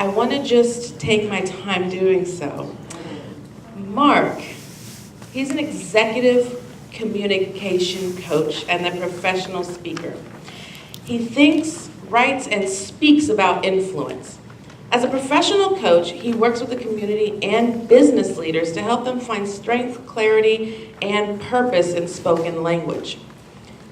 I want to just take my time doing so. Mark, he's an executive communication coach and a professional speaker. He thinks, writes, and speaks about influence. As a professional coach, he works with the community and business leaders to help them find strength, clarity, and purpose in spoken language.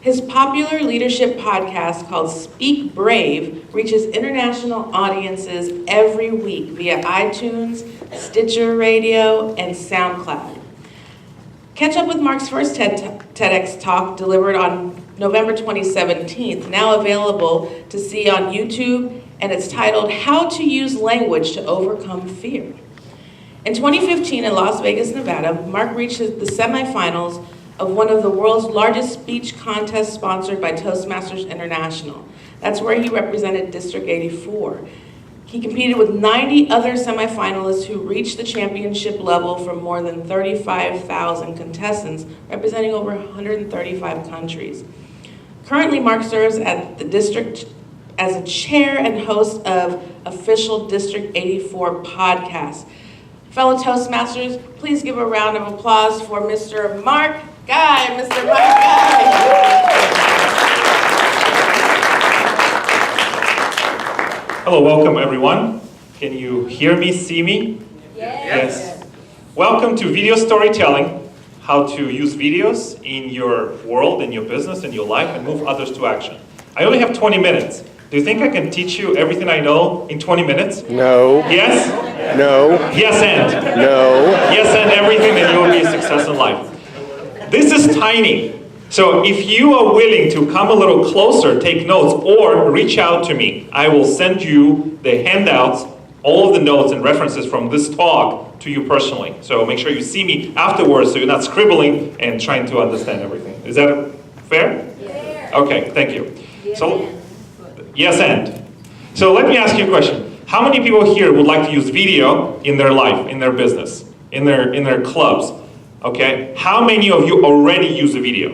His popular leadership podcast called Speak Brave reaches international audiences every week via iTunes, Stitcher Radio, and SoundCloud. Catch up with Mark's first TEDx talk delivered on November 2017, now available to see on YouTube, and it's titled How to Use Language to Overcome Fear. In 2015 in Las Vegas, Nevada, Mark reached the semifinals of one of the world's largest speech contests sponsored by Toastmasters International. That's where he represented District 84. He competed with 90 other semifinalists who reached the championship level from more than 35,000 contestants, representing over 135 countries. Currently, Mark serves at the district as a chair and host of Official District 84 podcast. Fellow Toastmasters, please give a round of applause for Mr. Mark Guy. Mr. Mark Guy. Hello, welcome everyone. Can you hear me, see me? Yes. Welcome to Video Storytelling, how to use videos in your world, in your business, in your life, and move others to action. I only have 20 minutes. Do you think I can teach you everything I know in 20 minutes? No. Yes? No. Yes and? No. Yes and everything, and you will be a success in life. This is tiny. So if you are willing to come a little closer, take notes, or reach out to me, I will send you the handouts, all of the notes and references from this talk to you personally. So make sure you see me afterwards so you're not scribbling and trying to understand everything. Is that fair? Yes. Okay, thank you. Yes, So, and. yes and. So let me ask you a question. How many people here would like to use video in their life, in their business, in their clubs? Okay, how many of you already use a video?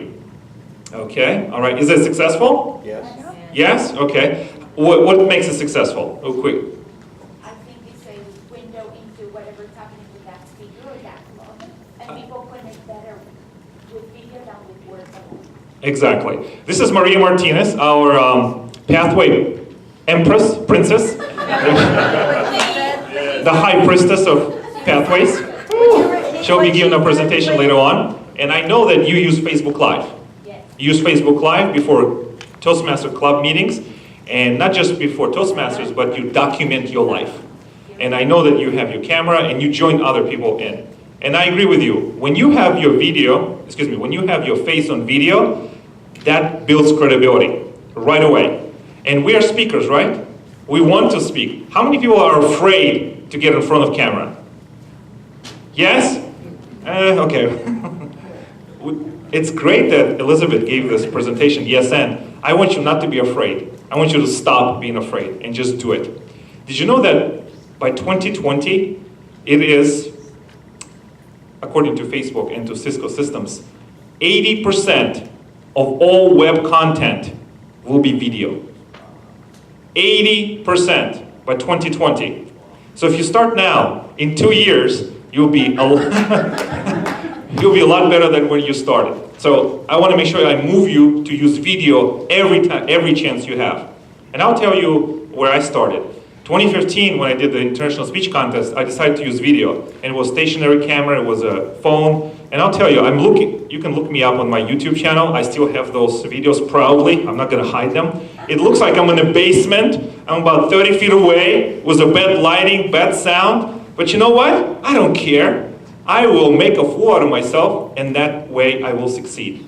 Okay, all right, is it successful? Yes. Yes, okay. What makes it successful? Real quick. I think it's a window into whatever's happening with that speaker or that club, and people connect better with video than with words alone. Exactly. This is Maria Martinez, our Pathway Empress, Princess, the High Priestess of Pathways. She'll be giving a presentation later on, and I know that you use Facebook Live. Yes. You use Facebook Live before Toastmaster Club meetings, and not just before Toastmasters, but you document your life. And I know that you have your camera and you join other people in. And I agree with you. When you have your when you have your face on video, that builds credibility right away. And we are speakers, right? We want to speak. How many people are afraid to get in front of camera? Yes? Okay. It's great that Elizabeth gave this presentation, yes and. I want you not to be afraid. I want you to stop being afraid and just do it. Did you know that by 2020, it is, according to Facebook and to Cisco Systems, 80% of all web content will be video. 80% by 2020. So if you start now, in 2 years, you'll be a lot better than when you started. So I want to make sure I move you to use video every chance you have. And I'll tell you where I started. 2015, when I did the International Speech Contest, I decided to use video. And it was stationary camera, it was a phone. And I'll tell you, you can look me up on my YouTube channel. I still have those videos proudly. I'm not going to hide them. It looks like I'm in a basement. I'm about 30 feet away with a bad lighting, bad sound. But you know what? I don't care. I will make a fool out of myself, and that way I will succeed.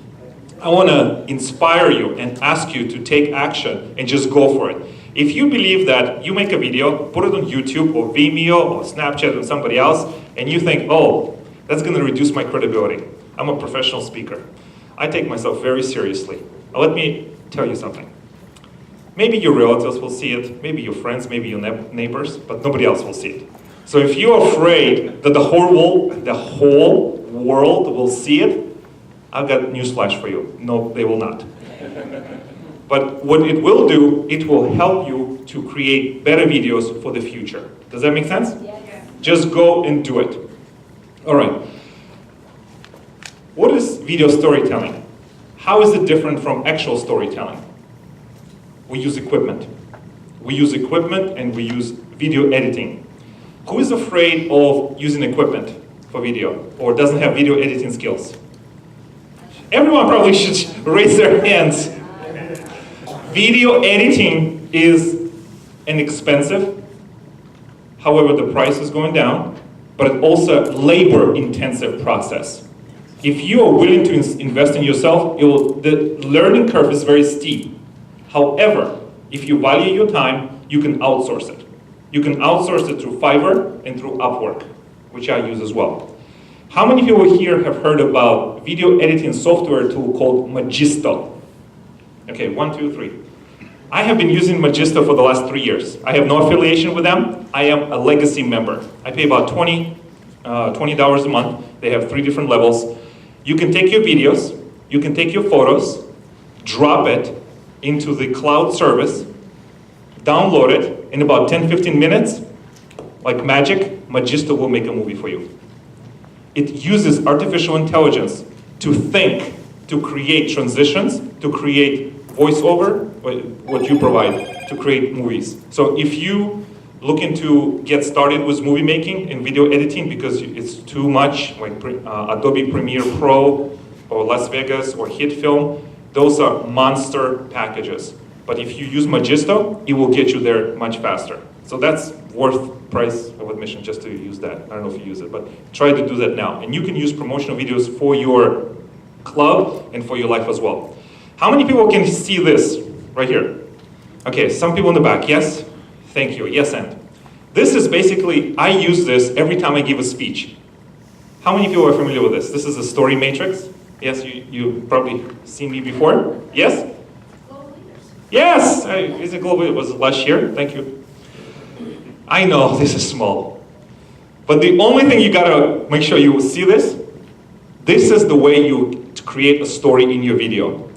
I want to inspire you and ask you to take action and just go for it. If you believe that you make a video, put it on YouTube or Vimeo or Snapchat or somebody else, and you think, oh, that's going to reduce my credibility. I'm a professional speaker. I take myself very seriously. Now, let me tell you something. Maybe your relatives will see it, maybe your friends, maybe your neighbors, but nobody else will see it. So if you're afraid that the whole world will see it, I've got newsflash for you. No, they will not. But what it will do, it will help you to create better videos for the future. Does that make sense? Yes. Just go and do it. All right. What is video storytelling? How is it different from actual storytelling? We use equipment. We use equipment and we use video editing. Who is afraid of using equipment for video or doesn't have video editing skills? Everyone probably should raise their hands. Video editing is inexpensive. However, the price is going down, but it's also a labor-intensive process. If you are willing to invest in yourself, the learning curve is very steep. However, if you value your time, you can outsource it. You can outsource it through Fiverr and through Upwork, which I use as well. How many people here have heard about video editing software tool called Magisto? Okay, 1, 2, 3. I have been using Magisto for the last 3 years. I have no affiliation with them. I am a legacy member. I pay about $20 a month. They have 3 different levels. You can take your videos, you can take your photos, drop it into the cloud service, download it, in about 10-15 minutes, like magic, Magisto will make a movie for you. It uses artificial intelligence to think, to create transitions, to create voiceover, what you provide, to create movies. So if you looking to get started with movie making and video editing because it's too much, like Adobe Premiere Pro or Las Vegas or HitFilm, those are monster packages. But if you use Magisto, it will get you there much faster. So that's worth price of admission just to use that. I don't know if you use it, but try to do that now. And you can use promotional videos for your club and for your life as well. How many people can see this right here? Okay, some people in the back, yes? Thank you, yes and. This is basically, I use this every time I give a speech. How many people are familiar with this? This is a story matrix. Yes, you probably seen me before. Yes? Yes, is it global? It was last year. Thank you. I know this is small, but the only thing you gotta make sure you see this. This is the way you create a story in your video.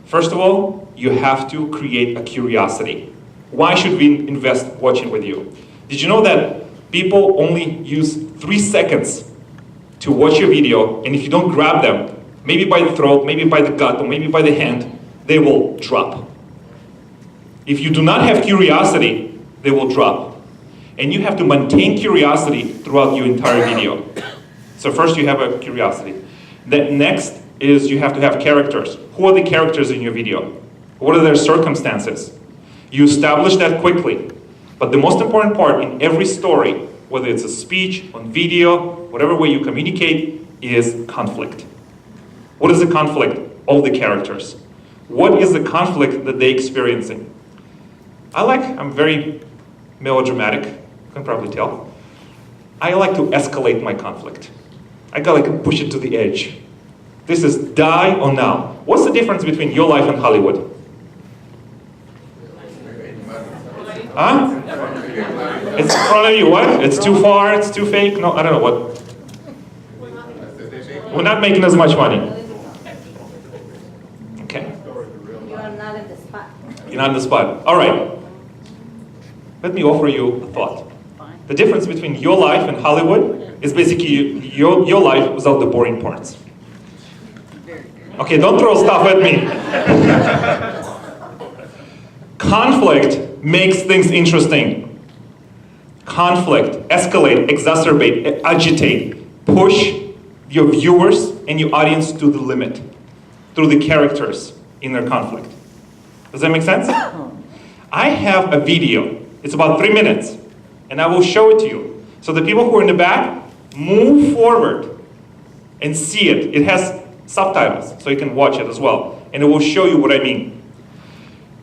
First of all, you have to create a curiosity. Why should we invest watching with you? Did you know that people only use 3 seconds to watch your video, and if you don't grab them, maybe by the throat, maybe by the gut, or maybe by the hand, they will drop. If you do not have curiosity, they will drop. And you have to maintain curiosity throughout your entire video. So first you have a curiosity. Then next is you have to have characters. Who are the characters in your video? What are their circumstances? You establish that quickly. But the most important part in every story, whether it's a speech, on video, whatever way you communicate, is conflict. What is the conflict of the characters? What is the conflict that they're experiencing? I'm very melodramatic, you can probably tell. I like to escalate my conflict. I gotta push it to the edge. This is die or now. What's the difference between your life and Hollywood? Huh? It's in front of you, what? It's too far, it's too fake? No, I don't know what. We're not making as much money. Okay. You are not in the spot. You're not in the spot. All right. Let me offer you a thought. The difference between your life and Hollywood is basically your life without the boring parts. Okay, don't throw stuff at me. Conflict makes things interesting. Conflict, escalate, exacerbate, agitate, push your viewers and your audience to the limit through the characters in their conflict. Does that make sense? I have a video. It's about 3 minutes, and I will show it to you. So the people who are in the back, move forward and see it. It has subtitles, so you can watch it as well. And it will show you what I mean.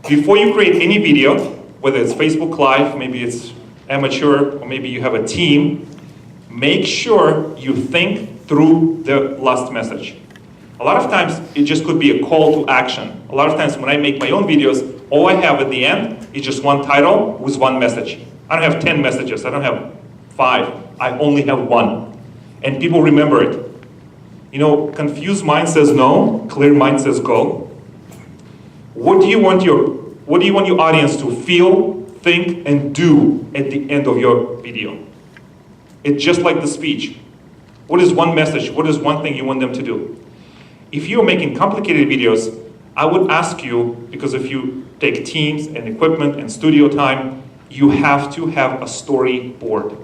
Before you create any video, whether it's Facebook Live, maybe it's amateur, or maybe you have a team, make sure you think through the last message. A lot of times, it just could be a call to action. A lot of times when I make my own videos, all I have at the end is just one title with one message. I don't have 10 messages, I don't have 5, I only have 1. And people remember it. You know, confused mind says no, clear mind says go. What do you want your audience to feel, think, and do at the end of your video. It's just like the speech. What is one message? What is one thing you want them to do? If you're making complicated videos, I would ask you, because if you take teams and equipment and studio time, you have to have a storyboard.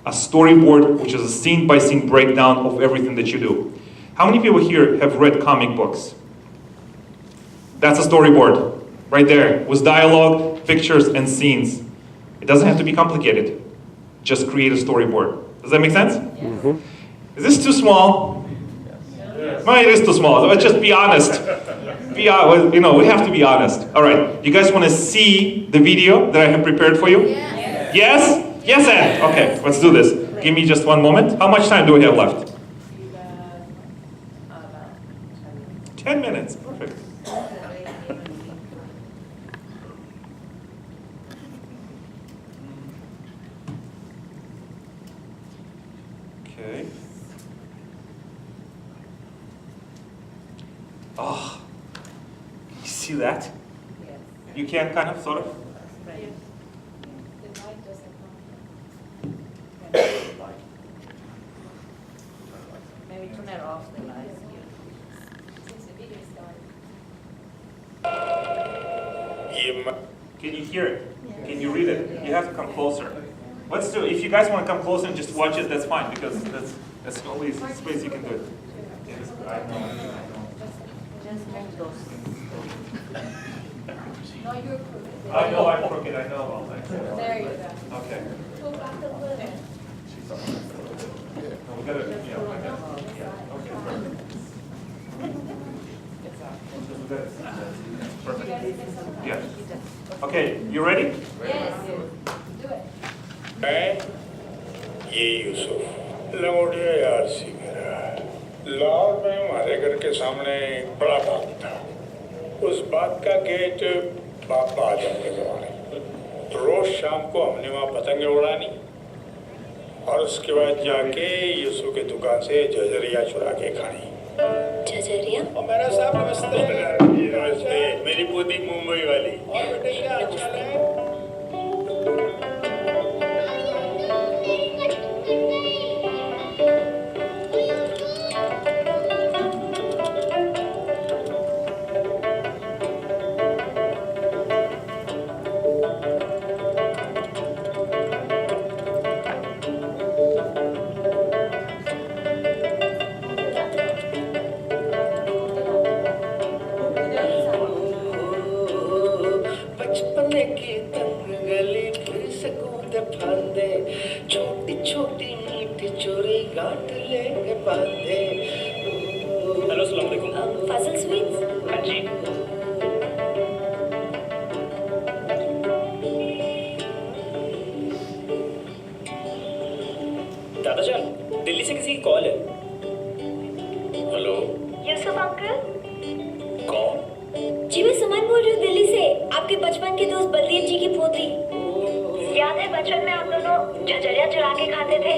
A storyboard, which is a scene-by-scene breakdown of everything that you do. How many people here have read comic books? That's a storyboard, right there, with dialogue, pictures, and scenes. It doesn't have to be complicated. Just create a storyboard. Does that make sense? Mm-hmm. Is this too small? Yes. Well, it is too small. Let's just be honest. We have to be honest. All right, you guys want to see the video that I have prepared for you? Yes? Yes, yes and? Okay, let's do this. Give me just one moment. How much time do we have left? 10 minutes, perfect. Okay. Oh, you see that? You can kind of, sort of? Maybe turn it off the lights. Since the video started. Can you hear it? Can you read it? You have to come closer. Let's do it. If you guys want to come closer and just watch it, that's fine, because that's the only space you can do it. Yes, I know. Just move those. No, you're crooked. I know I'm crooked, I know all that. There you go. Okay. Go back a little. No, we gotta, yeah, I guess. Yeah, okay, perfect. Perfect. Yeah. Okay, you ready? Yes. Do it. ये यूसुफ लंगोटिया यार सी मेरा लाहौर में हमारे घर के सामने एक बड़ा बाग था। उस बाग का गेट बाबा आजम के जमाने। रोज शाम को हमने वहाँ पतंगे उड़ानी और उसके बाद जाके यूसुफ की दुकान से झजरिया चुरा के खानी। झजरिया? और मेरा साहब नमस्ते। नमस्ते, मेरी पोती मुंबई वाली। और बेटे क्या हाल चाल है? हेलो अस्सलाम वालेकुम। फाजिल स्वीट्स? हाँ जी। दादाजान, दिल्ली से किसी की कॉल है। हेलो। यूसुफ अंकल? कौन? जी मैं सुमन बोल रही हूँ दिल्ली से, आपके बचपन के दोस्त बलदेव जी की पोती। याद है बचपन में आप दोनों झजरिया चुरा के खाते थे?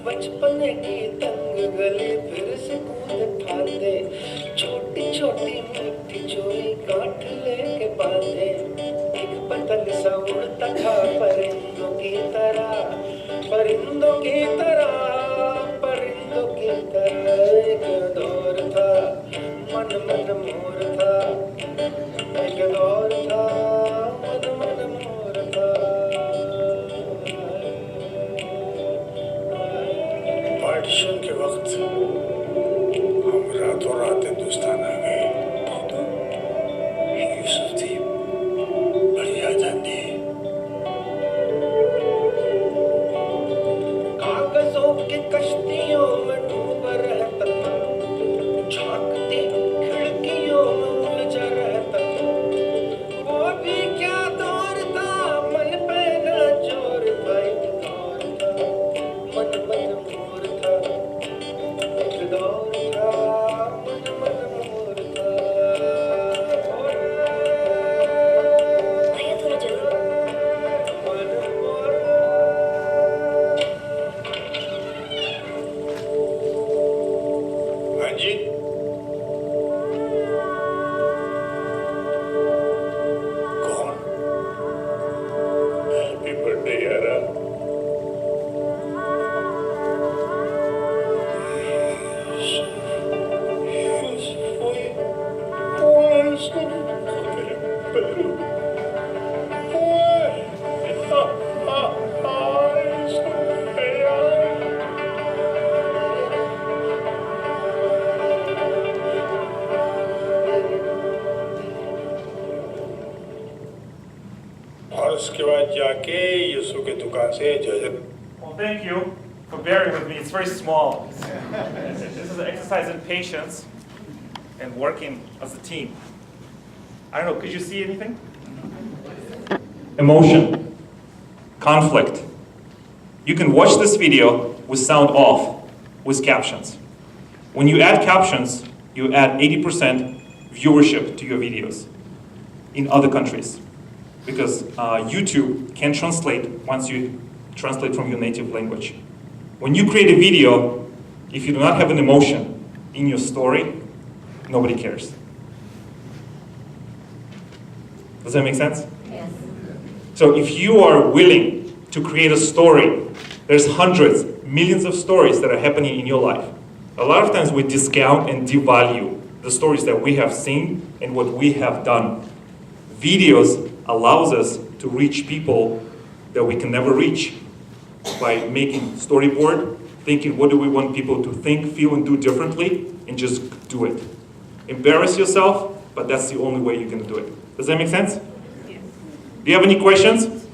बचपन की तंग गली फिर से कूद फांदे, छोटी छोटी मीठी चोरी गांठ लेके बांधे। एक पतंग सा उड़ता था परिंदों की तरह, परिंदों की तरह, परिंदों की तरह। एक दौर था मन मन मोर था, एक दौर था मन मन मोर था। पार्टीशन के वक्त हम रातों रात हिंदुस्तान आ गए। यूसुफ थी बड़ी आजादी। कागजों की कश्तियों में डूब रहता था, झांकती खिड़कियों में उलझा रहता था। वो भी क्या दौर था, मन पे न जोर था। एक दौर था मन मन मोर था। जाके यीशु की दुकान से Jhajjar Well, thank you for bearing with me. It's very small. This is an exercise in patience and working as a team. I don't know, could you see anything? Emotion, conflict. You can watch this video with sound off, with captions. When you add captions, you add 80% viewership to your videos in other countries. Because YouTube can translate once you translate from your native language. When you create a video, if you do not have an emotion in your story, nobody cares. Does that make sense? Yes. So if you are willing to create a story, there's hundreds, millions of stories that are happening in your life. A lot of times we discount and devalue the stories that we have seen and what we have done. Videos allows us to reach people that we can never reach by making storyboard, thinking what do we want people to think, feel, and do differently, and just do it. Embarrass yourself, but that's the only way you're going to do it. Does that make sense? Yes. Do you have any questions?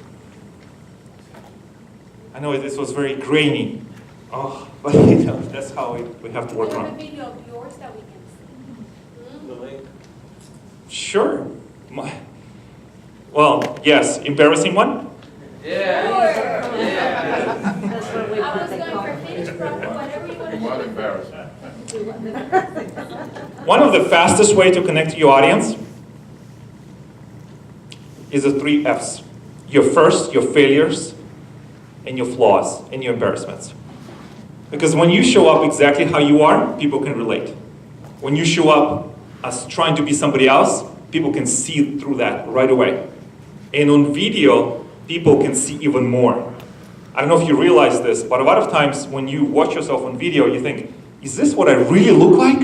I know this was very grainy. Oh, but you know, that's how we have to work Do you on have a it. video of yours that we can see? Sure. Well, yes, embarrassing one? That's what we I was put the going for finished product, whatever you want to do. One of the fastest way to connect to your audience is the 3 F's. Your first, your failures, and your flaws, and your embarrassments. Because when you show up exactly how you are, people can relate. When you show up as trying to be somebody else, people can see through that right away. And on video, people can see even more. I don't know if you realize this, but a lot of times when you watch yourself on video, you think, is this what I really look like?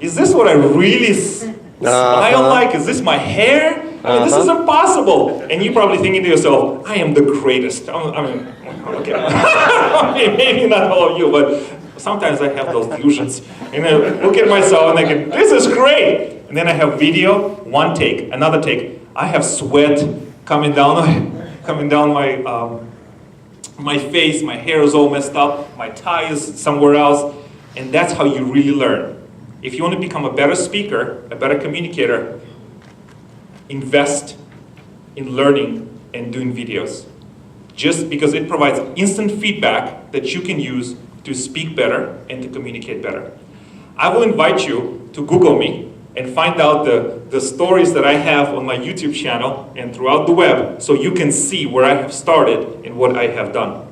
Is this what I really smile like? Is this my hair? I mean, this is impossible. And you're probably thinking to yourself, I am the greatest. I mean, okay. Maybe not all of you, but sometimes I have those delusions. And I look at myself and I think, this is great. And then I have video, one take, another take. I have sweat coming down my my face, my hair is all messed up, my tie is somewhere else, and that's how you really learn. If you want to become a better speaker, a better communicator, invest in learning and doing videos. Just because it provides instant feedback that you can use to speak better and to communicate better. I will invite you to Google me and find out the stories that I have on my YouTube channel and throughout the web so you can see where I have started and what I have done.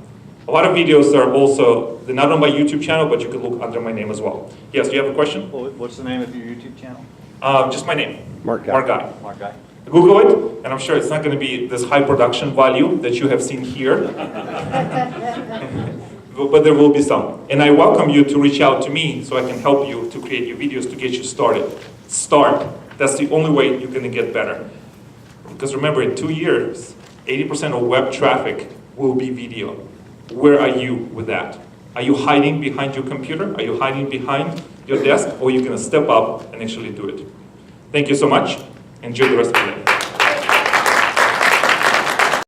A lot of videos are also, they're not on my YouTube channel, but you can look under my name as well. Yes, do you have a question? Well, what's the name of your YouTube channel? Just my name. Mark Guy. Mark Guy. Mark Guy. Google it, and I'm sure it's not going to be this high production value that you have seen here. But there will be some. And I welcome you to reach out to me so I can help you to create your videos to get you started. Start. That's the only way you're going to get better. Because remember, in 2 years, 80% of web traffic will be video. Where are you with that? Are you hiding behind your computer? Are you hiding behind your desk? Or are you going to step up and actually do it? Thank you so much. Enjoy the rest of the day.